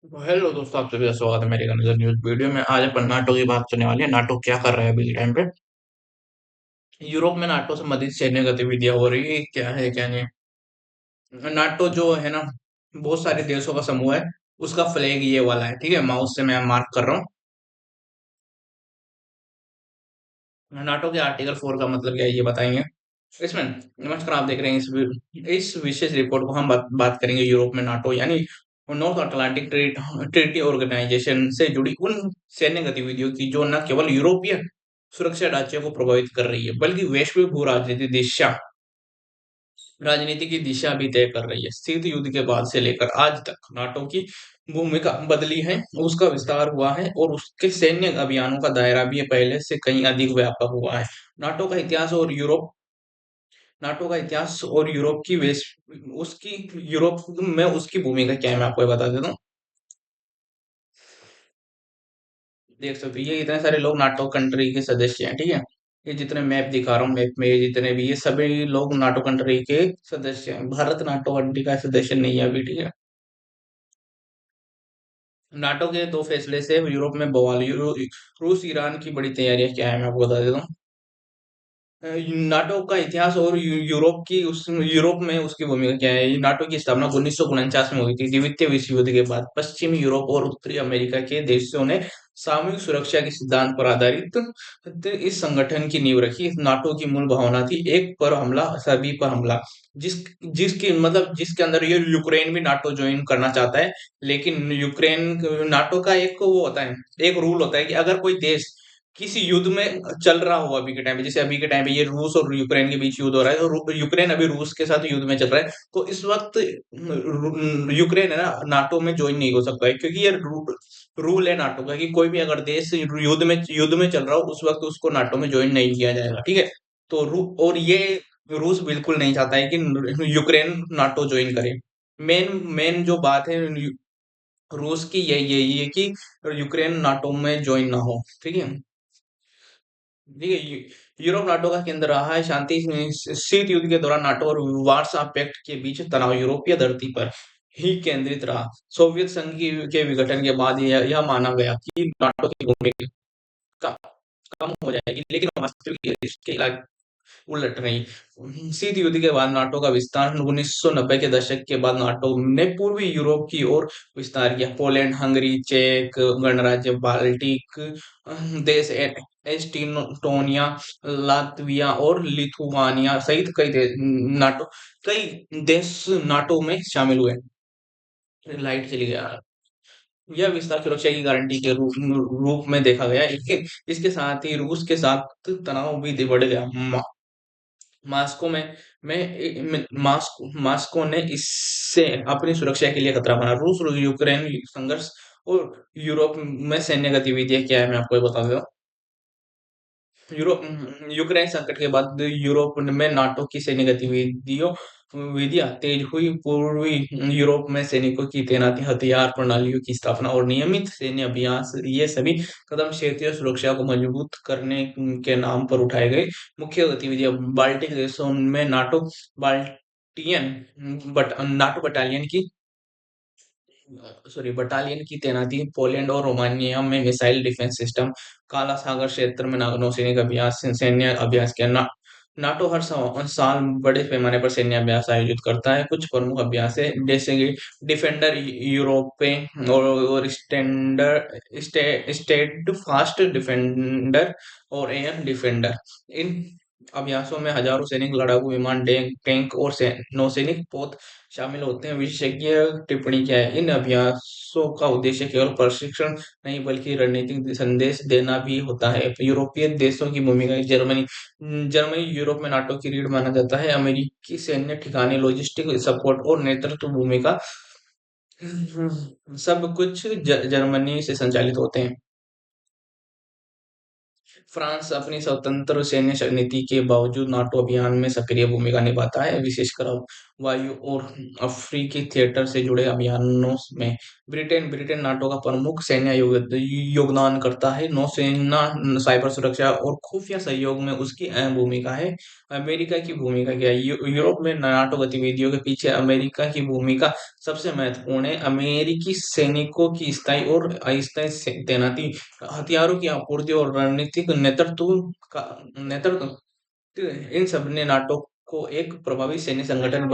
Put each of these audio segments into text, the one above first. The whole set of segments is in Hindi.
तो हेलो दोस्तों, आप सभी का स्वागत है मेरे नजर न्यूज वीडियो में। आज अपन नाटो की बात करने वाले हैं। नाटो क्या कर रहा है अभी के टाइम पे। यूरोप में नाटो संबंधित सैन्य गतिविधियां हो रही है, क्या है क्या नहीं। नाटो जो है ना, बहुत सारे देशों का समूह है। उसका फ्लैग ये वाला है, ठीक है। माउस से मैं मार्क कर रहा हूँ। नाटो के आर्टिकल 4 का मतलब क्या है ये बताएंगे इसमें। नमस्कार, आप देख रहे हैं इस विशेष रिपोर्ट को हम बात करेंगे यूरोप में नाटो यानी नॉर्थ अटलांटिक ट्रीटी ऑर्गेनाइजेशन से जुड़ी उन सैन्य गतिविधियों की जो न केवल यूरोपीय सुरक्षा राज्यों को प्रभावित कर रही है, बल्कि वैश्विक भू राजनीति की दिशा भी तय कर रही है। शीत युद्ध के बाद से लेकर आज तक नाटो की भूमिका बदली है, उसका विस्तार हुआ है और उसके सैन्य अभियानों का दायरा भी पहले से कहीं अधिक व्यापक हुआ है। नाटो का इतिहास और यूरोप नाटो का इतिहास और यूरोप की वेश उसकी यूरोप में उसकी भूमिका क्या है, मैं आपको ये बता देता हूँ। देख सकते हो, ये इतने सारे लोग नाटो कंट्री के सदस्य हैं, ठीक है। ये जितने मैप दिखा रहा हूँ, मैप में ये जितने भी, ये सभी लोग नाटो कंट्री के सदस्य हैं। भारत नाटो कंट्री का सदस्य नहीं है अभी, ठीक है। नाटो के दो फैसले से यूरोप में बवाल। रूस ईरान की बड़ी तैयारियां क्या है, मैं आपको बता देता हूँ। नाटो का इतिहास और यूरोप की उस यूरोप में उसकी भूमिका क्या है। नाटो की स्थापना 1949 में हुई थी। द्वितीय विश्व युद्ध के बाद पश्चिमी यूरोप और उत्तरी अमेरिका के देशों ने सामूहिक सुरक्षा के सिद्धांत पर आधारित इस संगठन की नींव रखी। नाटो की मूल भावना थी एक पर हमला, सभी पर हमला। जिस जिसकी मतलब जिसके अंदर ये यूक्रेन भी नाटो ज्वाइन करना चाहता है। लेकिन यूक्रेन, नाटो का एक वो होता है, एक रूल होता है कि अगर कोई देश किसी युद्ध में चल रहा हो अभी के टाइम पे, जैसे अभी के टाइम पे ये रूस और यूक्रेन के बीच युद्ध हो रहा है, तो यूक्रेन अभी रूस के साथ युद्ध में चल रहा है, तो इस वक्त यूक्रेन है ना, नाटो में ज्वाइन नहीं हो सकता है, क्योंकि ये रूल है नाटो का कि कोई भी अगर देश युद्ध में चल रहा हो उस वक्त उसको नाटो में ज्वाइन नहीं किया जाएगा, ठीक है। तो और ये रूस बिल्कुल नहीं चाहता है कि यूक्रेन नाटो ज्वाइन करे। मेन मेन जो बात है रूस की यही है कि यूक्रेन नाटो में ज्वाइन ना हो, ठीक है। ठीक है। यूरोप नाटो का केंद्र रहा है। शांति शीत युद्ध के दौरान नाटो और वार्सा पैक्ट के बीच तनाव यूरोपीय धरती पर ही केंद्रित रहा। सोवियत संघ के विघटन के बाद यह माना गया कि नाटो की भूमिका कम हो जाएगी, लेकिन वास्तविक इसके उलट नहीं। शीत युद्ध के बाद नाटो का विस्तार 1990 के दशक के बाद नाटो ने पूर्वी यूरोप की ओर विस्तार किया। पोलैंड, हंगरी, चेक गणराज्य, बाल्टिक देश, एस्टोनिया, लातविया और लिथुआनिया सहित कई देश नाटो में शामिल हुए। लाइट चली गया। यह विस्तार सुरक्षा की गारंटी के रूप में देखा गया। इसके साथ ही रूस के साथ तनाव भी बढ़ गया। मास्को मास्को ने इससे अपनी सुरक्षा के लिए खतरा बना। रूस और यूक्रेन संघर्ष और यूरोप में सैन्य गतिविधियां क्या है, मैं आपको ये बता देता हूँ। यूक्रेन संकट के बाद यूरोप में नाटो की सैन्य गतिविधियों विधियां तेज हुई। पूर्वी यूरोप में सैनिकों की तैनाती, हथियार प्रणालियों की स्थापना और नियमित सैन्य अभ्यास, ये सभी कदम क्षेत्रीय सुरक्षा को मजबूत करने के नाम पर उठाए गए। मुख्य गतिविधियां बाल्टिक देशों में नाटो बटालियन की बटालियन की तैनाती। पोलैंड और रोमानिया में मिसाइल डिफेंस सिस्टम। काला सागर क्षेत्र में नौसैनिक अभ्यास, सैन्य अभ्यास किया। नाटो हर साल बड़े पैमाने पर सैन्य अभ्यास आयोजित करता है। कुछ प्रमुख अभ्यास है जैसे कि डिफेंडर यूरोपे और स्टेड फास्ट डिफेंडर और एयर डिफेंडर। इन अभ्यासों में हजारों सैनिक, लड़ाकू विमान, टैंक और नौसैनिक पोत शामिल होते हैं। विशेषज्ञ टिप्पणी क्या है, इन अभ्यासों का उद्देश्य केवल प्रशिक्षण नहीं बल्कि रणनीतिक संदेश देना भी होता है। यूरोपीय देशों की भूमिका। जर्मनी यूरोप में नाटो की रीढ़ माना जाता है। अमेरिकी सैन्य ठिकाने, लॉजिस्टिक सपोर्ट और नेतृत्व भूमिका, सब कुछ जर्मनी से संचालित होते हैं। फ्रांस अपनी स्वतंत्र सैन्य नीति के बावजूद नाटो अभियान में सक्रिय भूमिका निभाता है, विशेषकर वायु और अफ्रीकी थिएटर से जुड़े अभियानों में ब्रिटेन ब्रिटेन नाटो का प्रमुख सैन्य योगदान करता है। नौसेना, साइबर सुरक्षा और खुफिया सहयोग में उसकी अहम भूमिका है। अमेरिका की भूमिका क्या है? यूरोप में नाटो गतिविधियों के पीछे अमेरिका की भूमिका सबसे महत्वपूर्ण है। अमेरिकी सैनिकों की स्थायी और अस्थायी तैनाती, हथियारों की आपूर्ति और रणनीतिक नेतृत्व, इन सब ने नाटो को एक प्रभावी सैन्य संगठन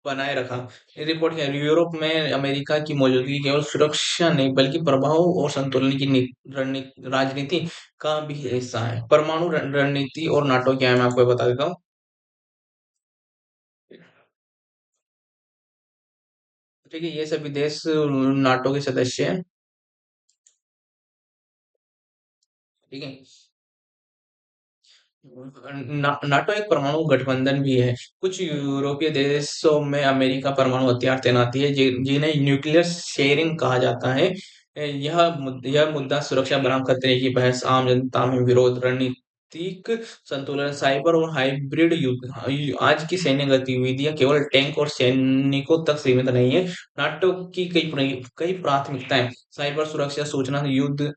बनाए रखा। ये रिपोर्ट है, यूरोप में अमेरिका की मौजूदगी केवल सुरक्षा नहीं बल्कि प्रभाव और संतुलन की राजनीति का भी हिस्सा है। परमाणु रणनीति और नाटो क्या है, मैं आपको बता देता हूँ। ठीक है, ये सभी देश नाटो के सदस्य हैं। ठीक है, नाटो एक परमाणु गठबंधन भी है। कुछ यूरोपीय देशों में अमेरिका परमाणु हथियार तैनाती है, जिन्हें न्यूक्लियर शेयरिंग कहा जाता है। यह मुद्दा सुरक्षा बनाम खतरे की बहस, आम जनता में विरोध, रणनीतिक संतुलन, साइबर और हाइब्रिड युद्ध। आज की सैन्य गतिविधियां केवल टैंक और सैनिकों तक सीमित नहीं है। नाटो की कई प्राथमिकताएं, साइबर सुरक्षा, सूचना युद्ध,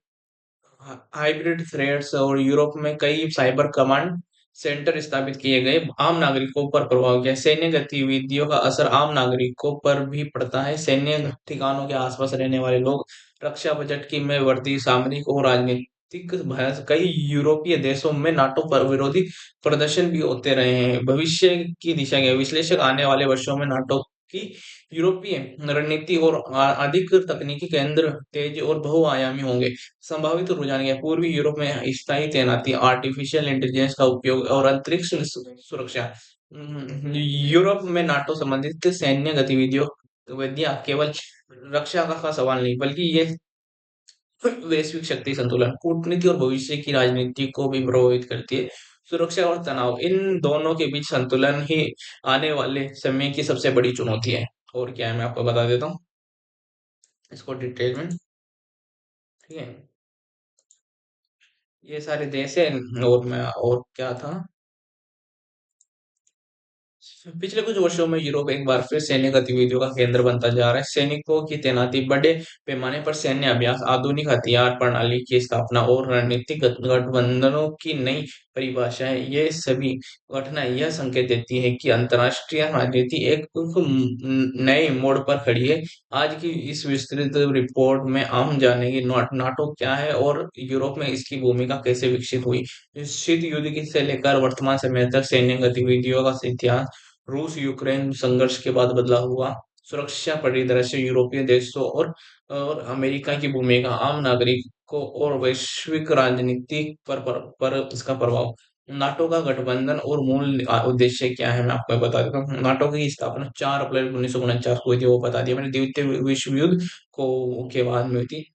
हाइब्रिड थ्रेड्स, और यूरोप में कई साइबर कमांड सेंटर स्थापित किए गए। आम नागरिकों पर प्रभाव क्या है? सैन्य गतिविधियों का असर आम नागरिकों पर भी पड़ता है। सैन्य ठिकानों के आसपास रहने वाले लोग, रक्षा बजट की में बढ़ती सामरिक और राजनीतिक बहस, कई यूरोपीय देशों में नाटो पर विरोधी प्रदर्शन भी होते रहे हैं। भविष्य की दिशा क्या है? विश्लेषक आने वाले वर्षों में नाटो की यूरोपीय रणनीति और अधिक तकनीकी केंद्र तेज और बहुआयामी होंगे। संभावित रुझान क्या है? पूर्वी यूरोप में स्थायी तैनाती, आर्टिफिशियल इंटेलिजेंस का उपयोग और अंतरिक्ष सुरक्षा। यूरोप में नाटो संबंधित सैन्य गतिविधियों विधियां केवल रक्षा का सवाल नहीं बल्कि ये वैश्विक शक्ति संतुलन, कूटनीति और भविष्य की राजनीति को भी प्रभावित करती है। सुरक्षा और तनाव, इन दोनों के बीच संतुलन ही आने वाले समय की सबसे बड़ी चुनौती है। और क्या है, मैं आपको बता देता हूँ इसको डिटेल में। ठीक है, ये सारे देश है। और मैं और क्या था, पिछले कुछ वर्षों में यूरोप एक बार फिर सैन्य गतिविधियों का केंद्र बनता जा रहा है। सैनिकों की तैनाती, बड़े पैमाने पर सैन्य अभ्यास, आधुनिक हथियार प्रणाली की स्थापना और रणनीतिक गठबंधनों की नई परिभाषाएं, ये सभी घटनाएं यह संकेत देती है कि अंतर्राष्ट्रीय राजनीति एक नए मोड़ पर खड़ी है। आज की इस विस्तृत रिपोर्ट में हम जानेंगे नाटो क्या है और यूरोप में इसकी भूमिका कैसे विकसित हुई। शीत युद्ध की से लेकर वर्तमान समय तक सैन्य गतिविधियों का इतिहास, रूस यूक्रेन संघर्ष के बाद बदला हुआ सुरक्षा परिदृश्य, यूरोपीय देशों और अमेरिका की भूमिका, आम नागरिकों और वैश्विक राजनीति पर इसका प्रभाव। नाटो का गठबंधन और मूल उद्देश्य क्या है, मैं आपको बता देता हूँ। नाटो की स्थापना 4 अप्रैल 1949 को हुई थी, वो बता दिया मैंने। द्वितीय विश्व युद्ध को के बाद में हुई थी।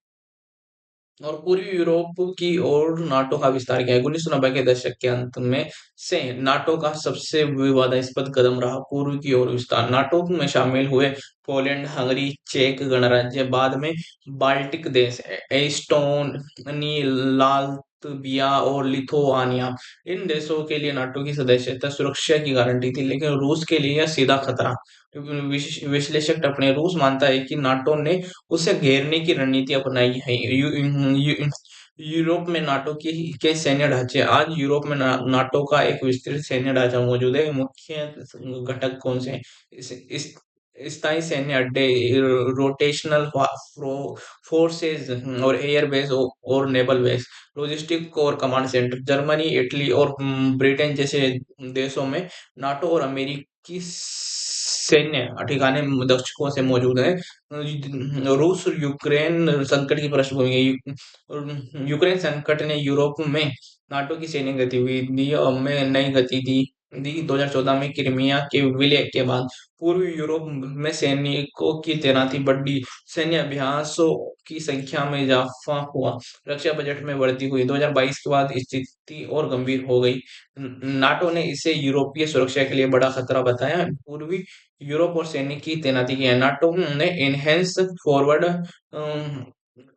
और पूर्वी यूरोप की ओर नाटो का विस्तार किया है। 1990 के दशक के अंत में से नाटो का सबसे विवादास्पद कदम रहा पूर्व की ओर विस्तार। नाटो में शामिल हुए पोलैंड, हंगरी, चेक गणराज्य, बाद में बाल्टिक देश, एस्टोनी, लातविया और लिथुआनिया। इन देशों के लिए नाटो की सदस्यता सुरक्षा की गारंटी थी, लेकिन रूस के लिए यह सीधा खतरा। विश्लेषक अपने रूस मानता है कि नाटो ने उसे घेरने की रणनीति अपनाई है। यूरोप में नाटो के सैन्य ढांचे, आज यूरोप में नाटो का एक विस्तृत सैन्य ढांचा मौजूद है। मुख्य घटक कौन से हैं? इस स्थायी सैन्य अड्डे, रोटेशनल फोर्सेस और एयर बेस और नेवल बेस, लॉजिस्टिक और कमांड सेंटर। जर्मनी, इटली और ब्रिटेन जैसे देशों में नाटो और अमेरिकी सैन्य ठिकाने दक्षिणों से मौजूद है। रूस यूक्रेन संकट की पृष्ठभूमि है। यूक्रेन संकट ने यूरोप में नाटो की सैन्य गतिविधियों में नई गति दी। 2014 में क्रीमिया के विलय के बाद पूर्वी यूरोप में सैनिकों की तैनाती बढ़ी, सैन्य अभ्यासों की संख्या में इजाफा हुआ, रक्षा बजट में वृद्धि हुई। 2022 के बाद स्थिति और गंभीर हो गई। नाटो ने इसे यूरोपीय सुरक्षा के लिए बड़ा खतरा बताया। पूर्वी यूरोप और सैनिक की तैनाती की है। नाटो ने एनहेंस फॉरवर्ड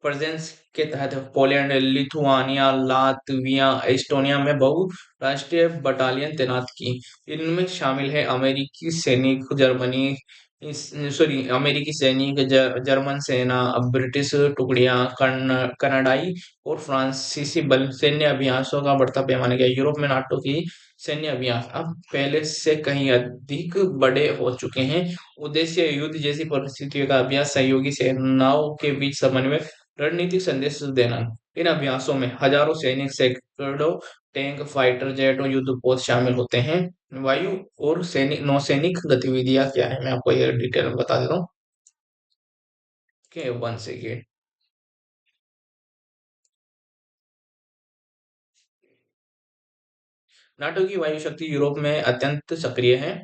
प्रेजेंस के तहत पोलैंड, लिथुआनिया, लातविया, एस्टोनिया में बहुराष्ट्रीय बटालियन तैनात की। इनमें शामिल है अमेरिकी सैनिक, जर्मनी सॉरी अमेरिकी सैनिक, जर्मन सेना, ब्रिटिश टुकड़ियां, कनाडाई और फ्रांसीसी बल। सैन्य अभ्यासों का बढ़ता पैमाना किया। यूरोप में नाटो की सैन्य अभ्यास अब पहले से कहीं अधिक बड़े हो चुके हैं। उद्देश्य युद्ध जैसी परिस्थितियों का अभ्यास, सहयोगी सेनाओं के बीच समन्वय, रणनीतिक संदेश देना। इन अभ्यासों में हजारों सैनिक, सैकड़ों टैंक, फाइटर जेट और युद्धपोत शामिल होते हैं। वायु और सैनिक नौसैनिक गतिविधियां क्या है, मैं आपको ये डिटेल में बता देता हूँ। One second. नाटो की वायु शक्ति यूरोप में अत्यंत सक्रिय है।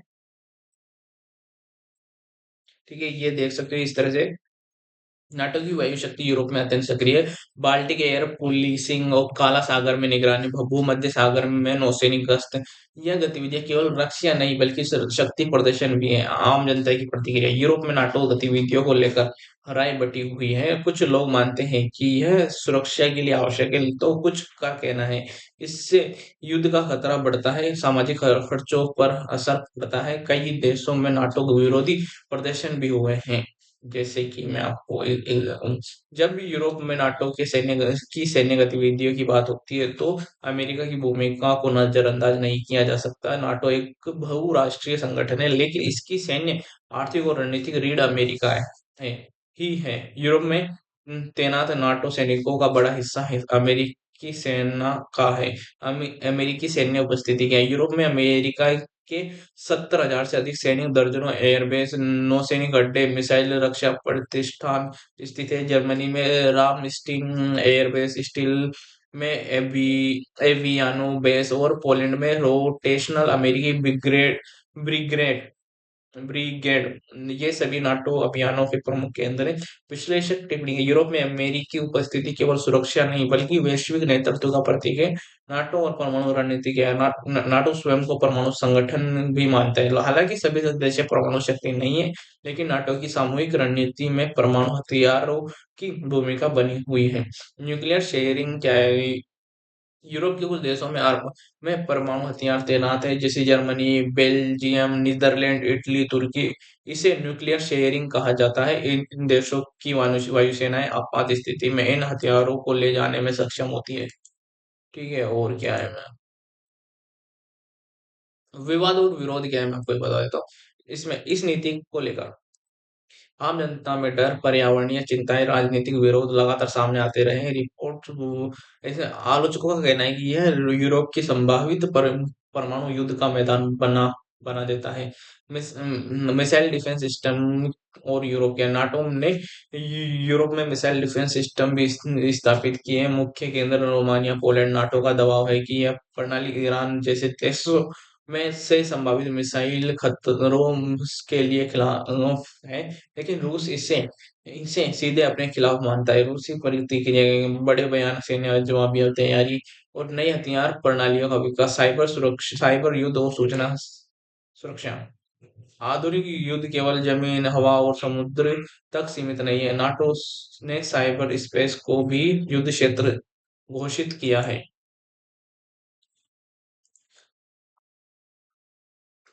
ठीक है, ये देख सकते हो इस तरह से। नाटो की वायु शक्ति यूरोप में अत्यंत सक्रिय है। बाल्टिक एयर पुलिसिंग और काला सागर में निगरानी, भूमध्य सागर में नौसैनिक गश्त। यह गतिविधियां केवल रक्षा नहीं बल्कि शक्ति प्रदर्शन भी है। आम जनता की प्रतिक्रिया। यूरोप में नाटो गतिविधियों को लेकर राय बटी हुई है। कुछ लोग मानते हैं कि यह सुरक्षा के लिए आवश्यक है, तो कुछ का कहना है इससे युद्ध का खतरा बढ़ता है, सामाजिक खर्चों पर असर पड़ता है। कई देशों में नाटो के विरोधी प्रदर्शन भी हुए हैं। जैसे कि मैं आपको जब भी यूरोप में नाटो के सैन्य गतिविधियों की बात होती है, तो अमेरिका की भूमिका को नजरअंदाज नहीं किया जा सकता। नाटो एक बहुराष्ट्रीय संगठन है, लेकिन इसकी सैन्य, आर्थिक और रणनीतिक रीढ़ अमेरिका है ही है। यूरोप में तैनात नाटो सैनिकों का बड़ा हिस्सा है अमेरिकी सेना का है। अमेरिकी सैन्य उपस्थिति क्या है? यूरोप में अमेरिका के 70,000 से अधिक सैनिक, दर्जनों एयरबेस, नौसैनिक अड्डे, मिसाइल रक्षा प्रतिष्ठान स्थित है। जर्मनी में रामस्टीन एयरबेस, स्टील में एवियानो बेस और पोलैंड में रोटेशनल अमेरिकी ब्रिगेड ब्रिगेड ब्रिगेड ये सभी नाटो अभियानों के प्रमुख केंद्र हैं। विश्लेषक टिप्पणी है, यूरोप में अमेरिकी उपस्थिति केवल सुरक्षा नहीं बल्कि वैश्विक नेतृत्व का प्रतीक है। नाटो और परमाणु रणनीति क्या है? नाटो स्वयं को परमाणु संगठन भी मानता है। हालांकि सभी सदस्य परमाणु शक्ति नहीं है, लेकिन नाटो की सामूहिक रणनीति में परमाणु हथियारों की भूमिका बनी हुई है। न्यूक्लियर शेयरिंग क्या है? यूरोप के कुछ देशों में में परमाणु हथियार तैनात है, जैसे जर्मनी, बेल्जियम, नीदरलैंड, इटली, तुर्की। इसे न्यूक्लियर शेयरिंग कहा जाता है। इन देशों की वायुसेनाएं आपात स्थिति में इन हथियारों को ले जाने में सक्षम होती है। ठीक है, और क्या है? मैं विवाद और विरोध क्या है, मैं आपको ये बता देता हूँ। इसमें इस नीति को लेकर आम जनता में डर, पर्यावरणीय चिंताएं, राजनीतिक विरोध लगातार सामने आते रहे हैं। रिपोर्ट ऐसे आलोचकों का कहना है कि यह यूरोप की संभावित परमाणु युद्ध का मैदान बना बना देता है। मिसाइल डिफेंस सिस्टम और यूरोप के नाटो ने यूरोप में मिसाइल डिफेंस सिस्टम भी स्थापित किए हैं। मुख्य केंद्र रोमानिया, पोलैंड। नाटो का दबाव है कि यह प्रणाली ईरान जैसे देशों में से संभावित मिसाइल खतरों के लिए खिलाफ है, लेकिन रूस इसे इसे सीधे अपने खिलाफ मानता है। रूसी प्रतिक्रिया, बड़े भयानक सैन्य जवाबी तैयारी और नई हथियार प्रणालियों का विकास, साइबर सुरक्षा, साइबर युद्ध और सूचना सुरक्षा। आधुनिक युद्ध केवल जमीन, हवा और समुद्र तक सीमित नहीं है। नाटो ने साइबर स्पेस को भी युद्ध क्षेत्र घोषित किया है।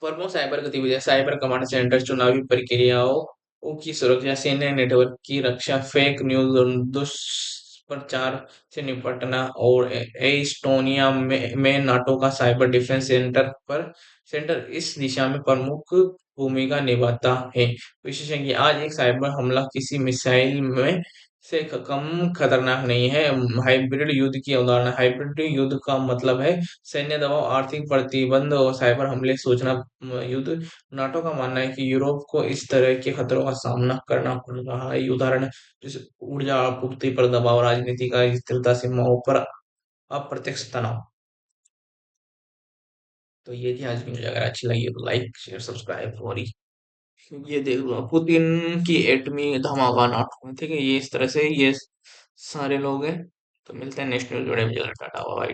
प्रमुख साइबर गतिविधियां, साइबर कमांड सेंटर, चुनावी प्रक्रियाओं की सुरक्षा, सैन्य नेटवर्क की रक्षा, फेक न्यूज और दुष्प्रचार से निपटना। और एस्टोनिया में नाटो का साइबर डिफेंस सेंटर इस दिशा में प्रमुख भूमिका निभाता है। विशेषज्ञ, आज एक साइबर हमला किसी मिसाइल में से कम खतरनाक नहीं है। हाइब्रिड युद्ध की अवधारणा, हाइब्रिड युद्ध का मतलब है सैन्य दबाव, आर्थिक प्रतिबंध और साइबर हमले, सूचना युद्ध। नाटो का मानना है कि यूरोप को इस तरह के खतरों का सामना करना पड़ रहा है। उदाहरण जैसे ऊर्जा आपूर्ति पर दबाव, राजनीति का स्थिरता, सीमाओं पर अप्रत्यक्ष तनाव। तो ये थी आज की न्यूज़। अगर अच्छी लगी तो लाइक शेयर सब्सक्राइब और ये देख लो, पुतिन की एटमी धमाका नाटो में। ठीक है, ये इस तरह से ये सारे लोग हैं। तो मिलते हैं नेक्स्ट न्यूज़ वीडियो में। Tata bye.